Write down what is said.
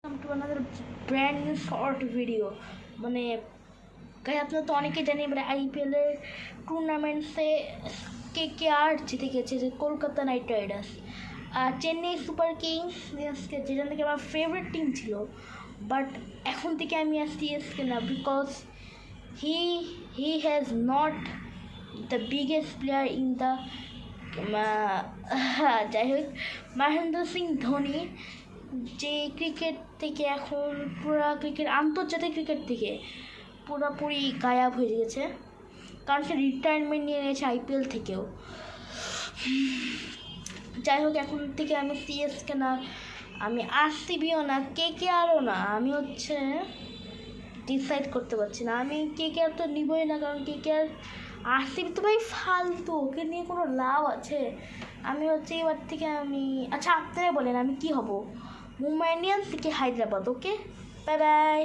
to another brand new short video মানে গাই আপনারা তো অনেকেই জানেন এবারে আইপিএলের টুর্নামেন্টসে কেকেআর জিতে গেছে, যে কলকাতা নাইট রাইডার্স আর চেন্নাই সুপার কিংস যেটা থেকে আমার ফেভারিট টিম ছিল। বাট এখন থেকে আমি আর সিএসকে না, because he has not the biggest player in the যাই হোক মহেন্দ্র সিং ধোনি যে ক্রিকেট থেকে এখন আন্তর্জাতিক ক্রিকেট থেকে পুরোপুরি গায়েব হয়ে গেছে, কারণ সে রিটায়ারমেন্ট নিয়ে নিয়েছে আইপিএল থেকেও। যাই হোক এখন থেকে আমি সিএসকে না, আমি আরসিবিও না, কেকেআরও না, আমি ডিসাইড করতে পারছি না। আমি কেকেআর তো নিবই না, কারণ কেকেআর আরসিবি তো ভাই ফালতু, ওকে নিয়ে কোনো লাভ আছে? আমি এবার থেকে আচ্ছা আপনারা বলেন আমি কি হব? মুম্বাই ইন্ডিয়ান্স থেকে হায়দ্রাবাদ। ওকে, বাই বাই।